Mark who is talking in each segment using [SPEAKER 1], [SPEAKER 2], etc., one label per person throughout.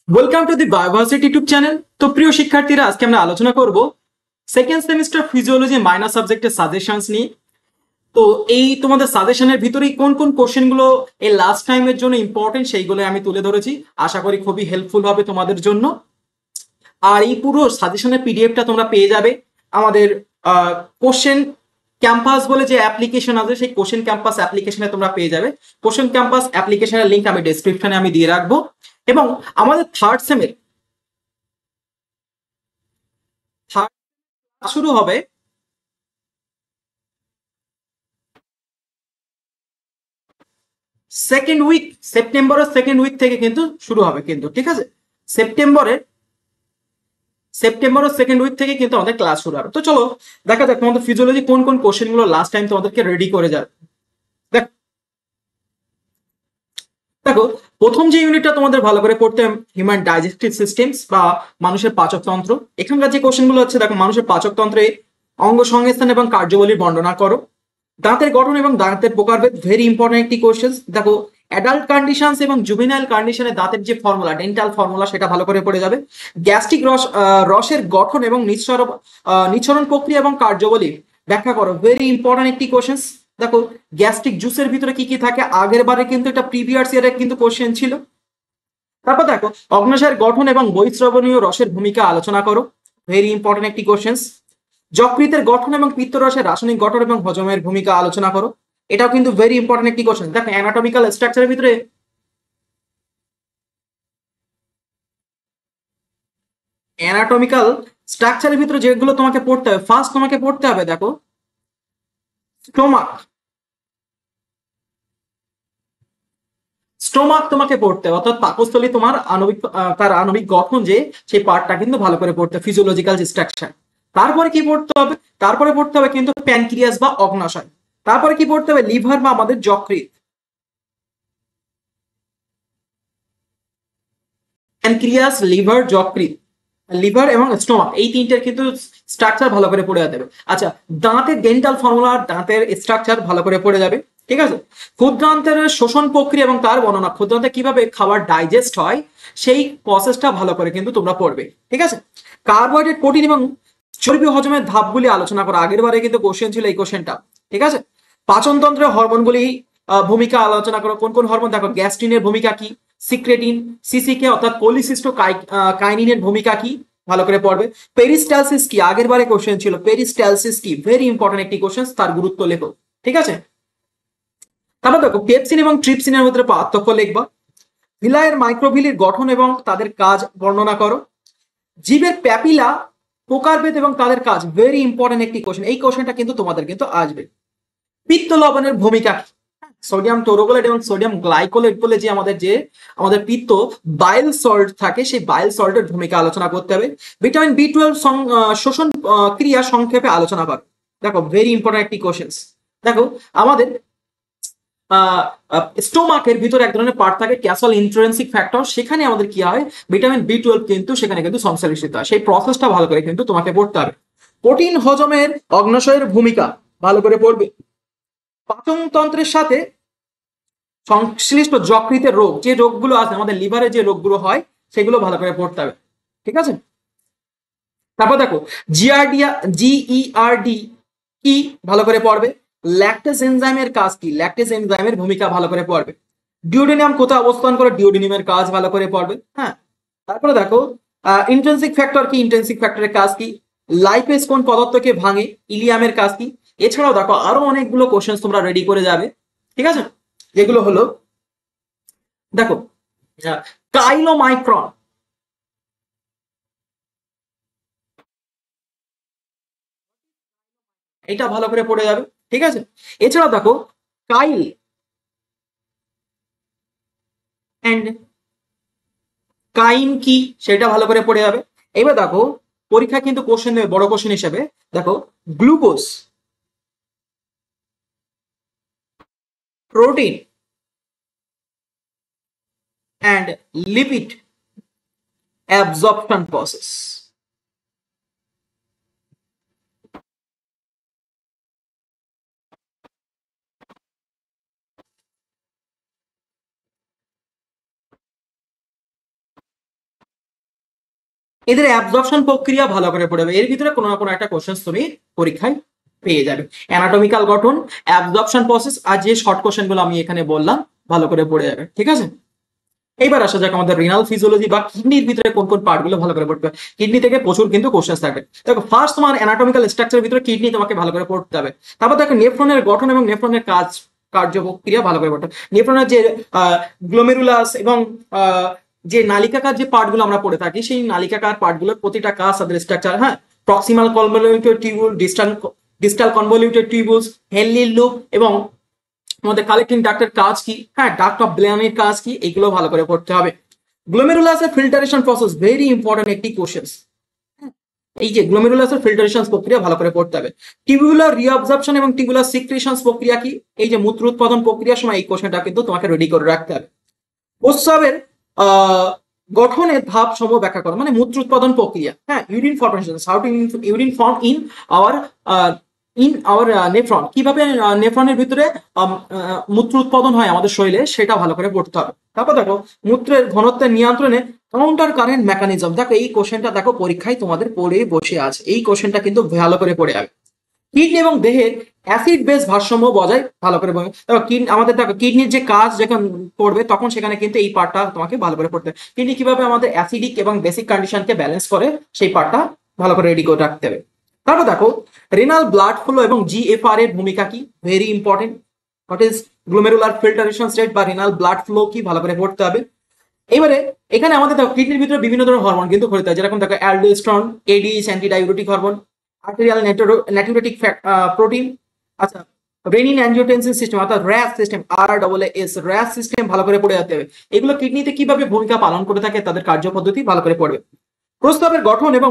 [SPEAKER 1] Welcome to the bioversity YouTube channel. তো প্রিয় শিক্ষার্থীরা, আজকে আমরা আলোচনা করব সেকেন্ড সেমিস্টার ফিজিওলজি মাইনর সাবজেক্টের সাজেশনস নিয়ে। তো এই তোমাদের সাজেশনের ভিতরেই কোন কোন কোশ্চেন গুলো এই লাস্ট টাইমের জন্য ইম্পর্টেন্ট সেইগুলো আমি তুলে ধরেছি। আশা করি খুবই হেল্পফুল হবে তোমাদের জন্য। আর এই পুরো সাজেশনের পিডিএফটা তোমরা পেয়ে যাবে আমাদের কোশ্চেন ক্যাম্পাস বলে যে অ্যাপ্লিকেশন আছে, সেই কোশ্চেন ক্যাম্পাস অ্যাপ্লিকেশনে তোমরা পেয়ে যাবে। কোশ্চেন ক্যাম্পাস অ্যাপ্লিকেশনের লিঙ্ক আমি ডেসক্রিপশনে আমি দিয়ে রাখবো। এবং আমাদের থার্ড সেমের শুরু হবে সেকেন্ড উইক, সেপ্টেম্বরের সেকেন্ড উইক থেকে কিন্তু শুরু হবে কিন্তু, ঠিক আছে? সেপ্টেম্বরের সেপ্টেম্বরের সেকেন্ড উইক থেকে কিন্তু আমাদের ক্লাস শুরু হবে। তো চলো দেখা যাক তোমাদের ফিজিওলজি কোন কোন কোশ্চেন গুলো লাস্ট টাইম তোমাদেরকে রেডি করে যাবে। দেখ- দেখো, প্রথম যে ইউনিটটা তোমাদের ভালো করে পড়তে, হিউম্যান ডাইজেস্টিভ সিস্টেমস বা মানুষের পাচকতন্ত্র। এখানকার যে কোশ্চেন গুলো হচ্ছে, দেখো, মানুষের পাচকতন্ত্রে অঙ্গ সংস্থান এবং কার্যাবলীর বর্ণনা করো। দাঁতের গঠন এবং দাঁতের প্রকারভেদ, ভেরি ইম্পর্টেন্ট একটি কোশ্চেন। দেখো, অ্যাডাল্ট কন্ডিশনস এবং জুভেনাইল কন্ডিশনে দাঁতের যে ফর্মুলা, ডেন্টাল ফর্মুলা, সেটা ভালো করে পড়ে যাবে। গ্যাস্ট্রিক রসের গঠন এবং নিঃসরণ প্রক্রিয়া এবং কার্যাবলী ব্যাখ্যা করো, ভেরি ইম্পর্টেন্ট একটি কোশ্চেন। দেখো, গ্যাস্ট্রিক জুসের ভিতরে কি কি থাকে, আগের বারে কিন্তু এটা প্রিভিয়াস ইয়ারে কিন্তু কোশ্চেন ছিল। তারপর দেখো, অগ্ন্যাশয়ের গঠন এবং বহিঃস্রবণীয় রসের ভূমিকা আলোচনা করো, ভেরি ইম্পর্টেন্ট একটি কোশ্চেন। যকৃতের গঠন এবং পিত্তরসের রাসায়নিক গঠন এবং হজমের ভূমিকা আলোচনা করো, এটাও কিন্তু ভেরি ইম্পর্টেন্ট একটি কোশ্চেন। দেখো, অ্যানাটমিক্যাল স্ট্রাকচারের ভিতরে অ্যানাটমিক্যাল স্ট্রাকচারের ভিতরে যেগুলো তোমাকে পড়তে হবে, ফার্স্ট তোমাকে পড়তে হবে, দেখো, স্টোমাক। স্টোমাক তোমাকে পড়তে হবে, অর্থাৎ পাকস্থলী, তোমার আণবিক তার আণবিক গঠন যে, সেই পার্টটা কিন্তু ভালো করে পড়তে, ফিজিওলজিক্যাল স্ট্রাকচার। তারপরে কি পড়তে হবে? তারপরে পড়তে হবে কিন্তু প্যানক্রিয়াস বা অগ্নাশয়। তারপরে কি পড়তে হবে? লিভার বা আমাদের যকৃৎ। প্যানক্রিয়াস, লিভার, যকৃৎ, লিভার এবং স্টোমাক, এই তিনটের কিন্তু স্ট্রাকচার ভালো করে পড়ে যাবে। আচ্ছা, দাঁতের ডেন্টাল ফর্মুলা, দাঁতের স্ট্রাকচার ভালো করে পড়ে যাবে, ঠিক আছে? ক্ষুদ্রান্তের শোষণ প্রক্রিয়া এবং তার বর্ণনা, ক্ষুদ্রান্তে কিভাবে খাবার ডাইজেস্ট হয় সেই প্রসেসটা ভালো করে কিন্তু তোমরা পড়বে, ঠিক আছে? কার্বোহাইড্রেট, প্রোটিন এবং চর্বি হজমের ধাপগুলি আলোচনা করা, আগের বারে কিন্তু কোশ্চেন ছিল এই কোশ্চেনটা, ঠিক আছে? পাচনতন্ত্রের হরমোনগুলি ভূমিকা আলোচনা করো, কোন কোন হরমোন, দেখো, গ্যাস্ট্রিনের ভূমিকা কি, সিক্রেটিন, সিসিকে অর্থাৎ কোলিসিস্টো কাইনিনের ভূমিকা কি, ভালো করে পড়বে। পেরিস্টালসিস কি, আগের বারে কোশ্চেন ছিল, পেরিস্টালসিস কি, ভেরি ইম্পর্টেন্ট একটি কোশ্চেন, তার গুরুত্ব লেখো, ঠিক আছে? তারপর দেখো, পেপসিন এবং ট্রিপসিনের মধ্যে পার্থক্য লিখবা। ভিলায়ের মাইক্রোভিলির গঠন এবং তাদের কাজ বর্ণনা করো। জীবের প্যাপিলা প্রকারভেদ এবং তাদের কাজ, ভেরি ইম্পর্টেন্ট একটি কোশ্চেন, এই কোশ্চেনটা কিন্তু তোমাদের কিন্তু আসবে। পিত্ত লবণের ভূমিকা কি, সোডিয়াম টোরোগোলেট এবং সোডিয়াম গ্লাইকোলেট বলে যে আমাদের পিত্ত বাইল সল্ট থাকে, সেই বাইল সল্টের ভূমিকা আলোচনা করতে হবে। ভিটামিন বি 12 শোষণ ক্রিয়া সংক্ষেপে আলোচনা কর। দেখো, ভেরি ইম্পর্টেন্ট একটি কোশ্চেন। দেখো, আমাদের স্টোমাকের ভিতরে এক ধরনের পার্ট থাকে, ক্যাসল ইন্ট্রিনসিক ফ্যাক্টর, সেখানে আমাদের কি হয়, ভিটামিন বি 12 কিন্তু সেখানে কিন্তু সংশ্লেষিত হয়, সেই প্রসেসটা ভালো করে কিন্তু তোমাকে পড়তে হবে। প্রোটিন হজমের অগ্নাশয়ের ভূমিকা ভালো করে পড়বে। পাচনতন্ত্রের সাথে সংশ্লিষ্ট যকৃতের রোগ, যে রোগগুলো আছে আমাদের লিভারে, যে রোগগুলো হয় সেগুলো ভালো করে পড়তে হবে, ঠিক আছে? তারপর দেখো, জিআরডিয়া, জিইআরডি কি, ভালো করে পড়বে। ল্যাকটেজ এনজাইমের কাজ কি, ল্যাকটেজ এনজাইমের ভূমিকা ভালো করে পড়বে। ডিওডিনাম কোথায় অবস্থান করে, ডিওডিনিয়ামের কাজ ভালো করে পড়বে, হ্যাঁ। তারপরে দেখো, ইন্ট্রিনসিক ফ্যাক্টর কি, ইন্ট্রিনসিক ফ্যাক্টরের কাজ কি। লাইপেজ কোন পদার্থকে ভাঙে, ইলিয়ামের কাজ কি। এছাড়াও দেখো, আরো অনেকগুলো কোশ্চেন তোমরা রেডি করে যাবে, ঠিক আছে? যেগুলো হলো, দেখো, কাইলোমাইক্রন, এটা ভালো করে পড়ে যাবে, ঠিক আছে? এছাড়াও দেখো, কাইল অ্যান্ড কাইন কি, সেটা ভালো করে পড়ে যাবে। এবার দেখো, পরীক্ষা কিন্তু কোশ্চেন দেবে বড় কোশ্চেন হিসেবে। দেখো, glucose, protein and lipid absorption process. এদের অ্যাবজর্পশন প্রক্রিয়া ভালো করে পড়ে যাবে, এর ভিতরে কোনো না কোনো একটা কোশ্চেন তুমি পরীক্ষায় পেয়ে যাবে। অ্যানাটমিক্যাল গঠন, অ্যাবজর্পশন প্রসেস আর যে শর্ট কোশ্চেন গুলো আমি এখানে বললাম ভালো করে পড়ে যাবে, ঠিক আছে। এইবার আসা যাক আমাদের রিনাল ফিজিওলজি বা কিডনির ভিতরে কোন কোন পার্ট গুলো ভালো করে পড়তে হবে। কিডনি থেকে প্রচুর কিন্তু কোশ্চেন থাকবে। দেখো ফার্স্ট তোমার অ্যানাটমিক্যাল স্ট্রাকচারের ভিতরে কিডনি তোমাকে ভালো করে পড়তে হবে। তারপর দেখো নেফ্রনের গঠন এবং নেফ্রনের কাজ, কার্যপ্রক্রিয়া ভালো করে পড়তে হবে। নেফ্রনের যে গ্লোমেরুলাস এবং যে নালিকাকার যে পার্ট গুলো আমরা পড়ে থাকি, সেই নালিকাকার পার্ট গুলোর প্রতিটা কাজ তাদের স্ট্রাকচার, হ্যাঁ, proximal convoluted tubule, distal convoluted tubules, Henley loop এবং আমাদের কালেক্টিং ডাক্টের কাজ কি, হ্যাঁ, ডাক্ট অফ ব্লেয়ানের কাজ কি, এগুলো ভালো করে পড়তে হবে। গ্লোমেরুলাসের ফিল্টারেশন প্রসেস ভেরি ইম্পর্টেন্ট একটি কোশ্চেন। এই যে গ্লোমেরুলাসের ফিল্টারেশন প্রক্রিয়া ভালো করে পড়তে হবে। টিউবুলার রিঅবজর্পশন এবং টিউবুলার সিক্রেশন প্রক্রিয়া কি, এই যে মূত্র উৎপাদন প্রক্রিয়ার সময় এই কোশ্চেনটা কিন্তু তোমাকে রেডি করে রাখতে হবে। প্রস্রাবের গঠনের ধাপ সমূহ ব্যাখ্যা করো, মানে মূত্র উৎপাদন প্রক্রিয়া, হ্যাঁ, urine formation, how to urine form in our nephron, কিভাবে নেফ্রনের ভিতরে মূত্র উৎপাদন হয় আমাদের শরীরে, সেটা ভালো করে পড়তে হবে। তারপর দেখো মূত্রের ঘনত্বের নিয়ন্ত্রণে কাউন্টার কারেন্ট মেকানিজম, দেখো এই কোশ্চেনটা দেখো পরীক্ষায় তোমাদের পড়ে বসে আছে, এই কোশ্চেনটা কিন্তু ভালো করে পড়ে যাবে। কিডনি এবং দেহের অ্যাসিড বেস ভারসাম্য বজায় ভালো করে দেখো আমাদের দেখো কিডনির যে কাজ যখন করবে তখন সেখানে কিন্তু এই পার্টটা তোমাকে ভালো করে পড়তে হবে। কিডনি কিভাবে আমাদের অ্যাসিডিক এবং বেসিক কন্ডিশনকে ব্যালেন্স করে সেই পার্টটা ভালো করে রেডি করে রাখতে হবে। তারপর দেখো রেনাল ব্লাড ফ্লো এবং জিএফআর এর ভূমিকা কি, very important. What is glomerular filtration rate বা রেনাল ব্লাড ফ্লো কি, ভালো করে পড়তে হবে। এবারে এখানে আমাদের দেখো কিডনির ভিতরে বিভিন্ন ধরনের হরমোন কিন্তু ঘটিত হয়, যেরকম দেখো aldosterone, ADH antidiuretic hormone, arterial natriuretic protein, আচ্ছা, রেনিন অ্যাঞ্জিওটেনসিন সিস্টেম অর্থাৎ RAAS system, RAAS RAAS system ভালো করে পড়ে যেতে হবে। এগুলো কিডনিতে কিভাবে ভূমিকা পালন করে থাকে তাদের কার্যপদ্ধতি ভালো করে পড়বে। প্রস্তাবের গঠন এবং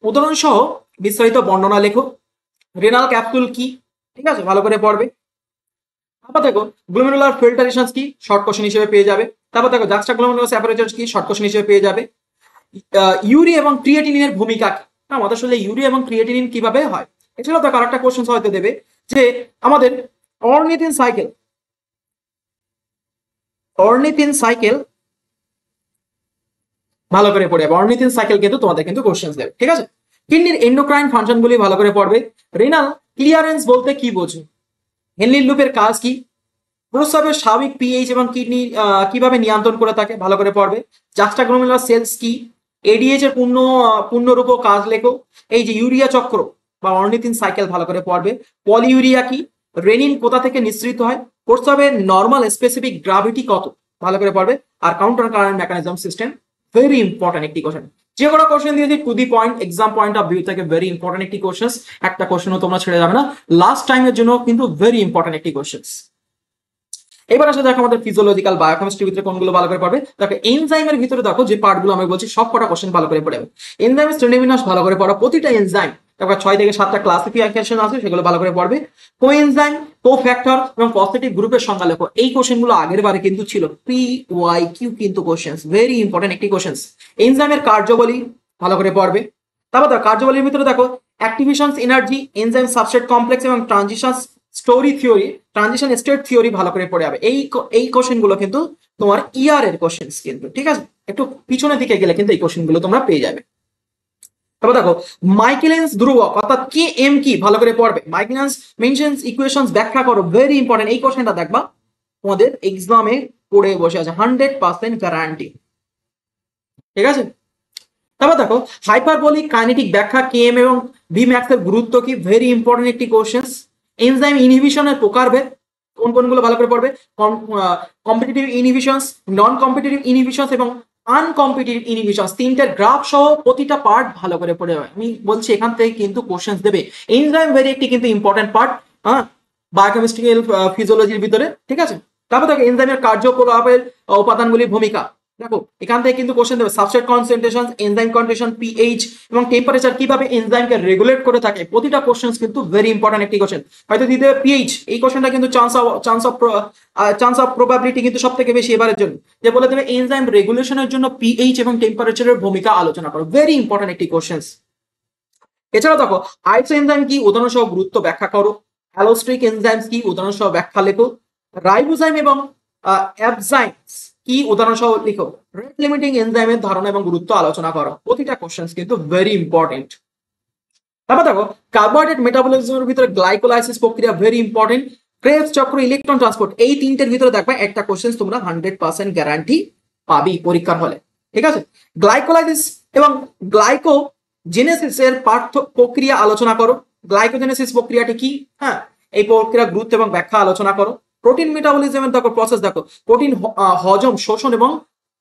[SPEAKER 1] উদাহরণ সহ বিস্তারিত বর্ণনা লেখো। রেনাল ক্যাপসুল কি, ঠিক আছে, ভালো করে পড়বে। তারপর দেখো গ্লোমেরুলার ফিল্টারেশন কি, শর্ট কোশ্চেন হিসেবে পেয়ে যাবে। তারপর দেখো জাক্সটা গ্লোমেরুলাস অ্যাপারেটাস কি, শর্ট কোশ্চেন হিসেবে পেয়ে যাবে। ইউরি এবং ক্রিয়েটিনিনের ভূমিকা কি, আমাদের আসলে ইউরি এবং ক্রিয়েটিনিন কিভাবে হয়। এছাড়াও দেখো আরেকটা কোশ্চেন হয়তো দেবে যে আমাদের অর্নিথিন সাইকেল ভালো করে পড়ে যাবে। অর্নিথিন সাইকেল কিন্তু তোমাদের কিন্তু কোশ্চেন দেবে, ঠিক আছে। কিডনির এন্ডোক্রাইন ফাংশন গুলি ভালো করে পড়বে। রেনাল ক্লিয়ারেন্স বলতে কি বোঝো, হেনলি লুপের কাজ কি, প্রস্রাবের স্বাভাবিক পিএইচ এবং কিডনি কিভাবে নিয়ন্ত্রণ করে থাকে, ভালো করে পড়বে। জাক্সটাগ্লোমেরুলার সেলস কি, এডিএইচ এর পূর্ণরূপ কাজ লেখো। এই যে ইউরিয়া চক্র বা অর্নিথিন সাইকেল ভালো করে পড়বে। পলিইউরিয়া কি, রেনিন কোথা থেকে নিঃসৃত হয়, প্রস্রাবের নর্মাল স্পেসিফিক গ্রাভিটি কত, ভালো করে পড়বে। আর counter current mechanism system very important একটি কোশ্চেন। যে কোনো কোশ্চেন দিয়েছি to the point, exam point of view থেকে ভেরি ইম্পর্টেন্ট একটি কোশ্চেন, একটা কোশ্চেনও তোমরা ছেড়ে যাবে না, লাস্ট টাইমের জন্য কিন্তু ভেরি ইম্পর্টেন্ট একটি কোশ্চেন। এবার আসলে দেখো আমাদের ফিজিওলজিক্যাল বায়োকেমিস্ট্রির ভিতরে কোনগুলো ভালো করে পড়বে। দেখো এনজাইমের ভিতরে দেখো যে পার্টগুলো আমি বলছি সব কটা কোশ্চেন ভালো করে পড়বে। এনজাইমের শ্রেণীবিন্যাস ভালো করে পড়া, প্রতিটা এনজাইম তারপর 6 থেকে 7টা ক্লাসিফিকেশন আছে, সেগুলো ভালো করে পড়বে। কোএনজাইম, কোফ্যাক্টর এবং পজিটিভ গ্রুপের সংজ্ঞা লেখো। এই কোশ্চেনগুলো আগের বারে কিন্তু ছিল, PYQ কিন্তু কোশ্চেন, ভেরি ইম্পর্টেন্ট একটি কোশ্চেন। এনজাইমের কার্যাবলী ভালো করে পড়বে। তারপর দেখো কার্যাবলীর ভিতরে দেখো অ্যাক্টিভেশনস এনার্জি, এনজাইম সাবস্ট্রেট কমপ্লেক্স এবং ট্রানজিশন স্টেট থিওরি ভালো করে পড়ে যাবে। এই কোশ্চেন গুলো কিন্তু তোমার ইয়ার এর কোশ্চেন কিন্তু, ঠিক আছে, একটু পিছনের দিকে গেলে কিন্তু এই কোশ্চেন গুলো তোমরা পেয়ে যাবে। তারপর দেখো মাইকেলেন্স ধ্রুবক অর্থাৎ Km কি, ভালো করে পড়বে। মাইকেলেন্স মেনশনস ইকুয়েশনস ব্যাখ্যা করো, ভেরি ইম্পর্টেন্ট। এই কোশ্চেনটা দেখবা তোমাদের এক্সামে পড়ে বসে আছে, 100% গ্যারান্টি, ঠিক আছে। তারপর দেখো হাইপারবোলিক কাইনেটিক ব্যাখ্যা Km এবং Vmax এর গুরুত্ব কি, ভেরি ইম্পর্টেন্ট একটি কোশ্চেন। এনজাইম ইনহিবিশনের প্রকারভেদ কোনগুলো ভালো করে পড়বে। কম্পিটিটিভ ইনহিবিশনস, নন কম্পিটিটিভ ইনহিবিশনস এবং আনকম্পিটিটিভ ইনহিবিশনস, তিনটার গ্রাফ সহ প্রতিটা পার্ট ভালো করে পড়ে যাবে। আমি বলছি এখান থেকে কিন্তু কোশ্চেন দেবে। এনজাইম ভেরি একটি কিন্তু ইম্পর্টেন্ট পার্ট, হ্যাঁ, বায়োকেমিস্ট্রিক্যাল ফিজিওলজির ভিতরে, ঠিক আছে। তারপর দেখো এনজাইমের কার্যকলাপের উপাদানগুলির ভূমিকা, দেখো এখান থেকে কিন্তু কোশ্চেন দেবে। Substrate concentration, enzyme condition, pH এবং টেম্পারেচার কিভাবে এনজাইমকে রেগুলেট করে থাকে, প্রতিটা কোশ্চেন কিন্তু ভেরি ইম্পর্টেন্ট একটি কোশ্চেন। হয়তো দিতে পিএইচ, এই কোশ্চেনটা কিন্তু চান্স অফ প্রবাবিলিটি কিন্তু সবথেকে বেশি এবারের জন্য, যে বলে দেবে এনজাইম রেগুলেশনের জন্য পিএইচ এবং টেম্পারেচারের ভূমিকা আলোচনা করো, ভেরি ইম্পর্টেন্ট একটি কোশ্চেন। এছাড়াও দেখো আইসো এনজাইম কি, উদাহরণ সহ গুরুত্ব ব্যাখ্যা করো। অ্যালোস্টিক এনজাইমস কি, উদাহরণ সহ ব্যাখ্যা লেখো। রাইবোজাইম এবং অ্যাবজাইমস কি উদাহরণ সহ লিখো। রেট লিমিটিং এনজাইমের ধারণা এবং গুরুত্ব আলোচনা করো। প্রতিটা কোশ্চেন কিন্তু ভেরি ইম্পর্টেন্ট। তারপর দেখো কার্বোহাইড্রেট মেটাবলিজমের ভিতরে গ্লাইকোলাইসিস প্রক্রিয়া ভেরি ইম্পর্টেন্ট। ক্রেবস চক্র, ইলেকট্রন ট্রান্সপোর্ট, এই তিনটের ভিতরে দেখবে একটা কোশ্চেন তোমরা 100% গ্যারান্টি পাবি পরীক্ষার হলে। ঠিক আছে, গ্লাইকোলাইসিস এবং গ্লাইকোজেনেসিসের প্রক্রিয়া আলোচনা করো। গ্লাইকোজেনেসিস প্রক্রিয়াটি কি, হ্যাঁ, এই প্রক্রিয়ার গুরুত্ব এবং ব্যাখ্যা আলোচনা করো। প্রোটিন মেটাবলিজমের দেখো প্রসেস দেখো, প্রোটিন হজম, শোষণ এবং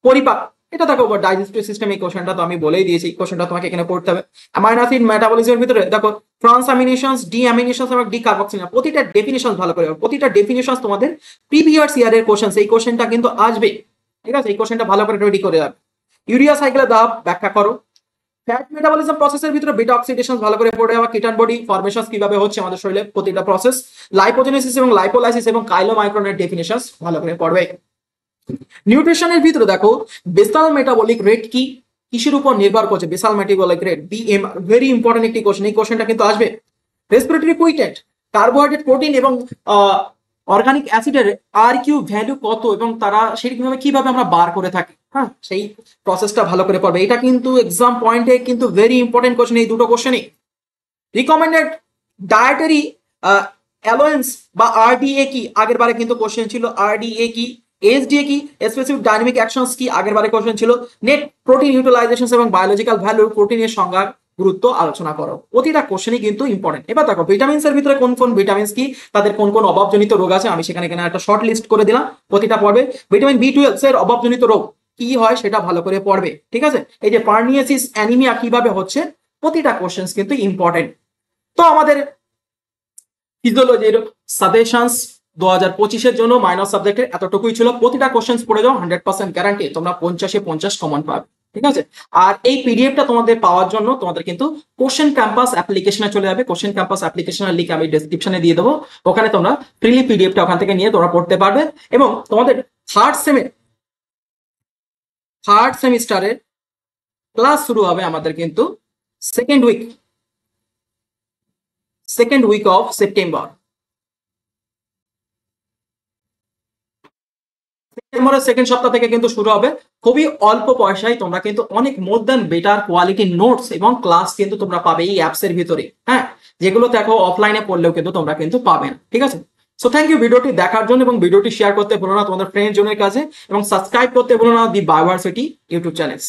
[SPEAKER 1] পরিপাক, এটা দেখো ডাইজেস্টিভ সিস্টেম। এই কোশ্চেনটা তো আমি বলেই দিয়েছি, কোশ্চেনটা তোমাকে এখানে পড়তে হবে। অ্যামাইনো অ্যাসিড মেটাবলিজমের ভিতরে দেখো ট্রান্সঅ্যামিনেশনস, ডিঅ্যামিনেশনস এবং ডিকার্বক্সিলেশন, প্রতিটা ডেফিনিশন ভালো করে, প্রতিটা ডেফিনিশন তোমাদের প্রিভিয়াস ইয়ারের কোশ্চেন, এই কোশ্চেনটা কিন্তু আসবে। ঠিক আছে, এই কোশ্চেনটা ভালো করে রেডি করে রাখো। ইউরিয়া সাইকেলের দাব ব্যাখ্যা করো। ফ্যাট মেটাবলিজম প্রসেসের ভিতরে বিটা অক্সিডেশন ভালো করে পড়ে যাওয়া, কিটান বডি ফরমেশন কিভাবে হচ্ছে আমাদের শরীরে প্রতিটা প্রসেস, লাইপোজেনেসিস এবং লাইপোলাইসিস এবং কাইলোমাইক্রনের ডেফিনিশনস ভালো করে পড়বে। নিউট্রিশনের ভিতরে দেখো বেসাল মেটাবলিক রেট কি, কিসের উপর নির্ভর করছে, basal metabolic rate BM, very important একটি কোশ্চেন, এই কোশ্চেনটা কিন্তু আসবে। রেসপিরেটরি কুইটেন্ট, কার্বোহাইড্রেট, প্রোটিন এবং অর্গানিক অ্যাসিডের আর কিউ ভ্যালু কত এবং তারা সেইভাবে কিভাবে আমরা বার করে থাকি, হ্যাঁ, সেই প্রসেসটা ভালো করে পড়বে। এটা কিন্তু এক্সাম পয়েন্টে কিন্তু ভেরি ইম্পর্টেন্ট কোশ্চেন, এই দুটো কোশ্চেনই। রিকমেন্ডেড ডায়েটারি অ্যালোয়েন্স বা আরডিএ কি, আগের বারে কিন্তু কোশ্চেন ছিল আরডিএ কি, এসডিএ কি, স্পেসিফিক ডাইনামিক অ্যাকশনস কি, আগের বারে কোশ্চেন ছিল। নেট প্রোটিন ইউটিলাইজেশন এবং বায়োলজিক্যাল ভ্যালু, প্রোটিনের সংজ্ঞা গুরুত্ব আলোচনা করো। প্রতিটা কোশ্চেনই কিন্তু ইম্পর্টেন্ট। এবার দেখো ভিটামিনস এর ভিতরে কোন কোন ভিটামিনস কি, তাদের কোন কোন অভাবজনিত রোগ আছে, আমি সেখানে এখানে একটা শর্ট লিস্ট করে দিলাম, প্রতিটা পড়বে। ভিটামিন বি12 এর অভাবজনিত রোগ কি হয় সেটা ভালো করে পড়বে। ঠিক আছে, এই যে পার্নিয়াসিস, অ্যানিমিয়া কিভাবে হচ্ছে, প্রতিটা কোশ্চেন কিন্তু ইম্পর্টেন্ট। তো আমাদের ফিজিওলজির সাজেশনস 2025-এর জন্য মাইনর সাবজেক্টের এতটুকুই ছিল। প্রতিটা কোশ্চেন পড়ে যাও, 100% গ্যারান্টি তোমরা 50-এ 50 কমন পাবে। ঠিক আছে, আর এই পিডিএফটা তোমাদের পাওয়ার জন্য তোমাদের কিন্তু কোশ্চেন ক্যাম্পাস অ্যাপ্লিকেশনে চলে যাবে। কোশ্চেন ক্যাম্পাস অ্যাপ্লিকেশনের লিংক আমি ডেসক্রিপশনে দিয়ে দেবো, ওখানে তোমরা ফ্রিলি পিডিএফটা ওখান থেকে নিয়ে তোমরা পড়তে পারবে। এবং তোমাদের থার্ড সেমিস্টারের ক্লাস শুরু হবে আমাদের কিন্তু সেকেন্ড উইক অফ সেপ্টেম্বর। সেপ্টেম্বরের সেকেন্ড সপ্তাহ থেকে কিন্তু শুরু হবে। খুবই অল্প পয়সায় তোমরা কিন্তু অনেক more than better quality notes এবং ক্লাস কিন্তু তোমরা পাবে এই অ্যাপস এর ভিতরে, হ্যাঁ, যেগুলো দেখো অফলাইনে পড়লেও কিন্তু তোমরা কিন্তু পাবে না। ঠিক আছে, সো থ্যাংক ইউ ভিডিওটি দেখার জন্য, এবং ভিডিওটি শেয়ার করতে ভুলো না তোমাদের ফ্রেন্ড জনের কাছে, এবং সাবস্ক্রাইব করতে ভুলো না দি বায়োভার্সিটি ইউটিউব চ্যানেল।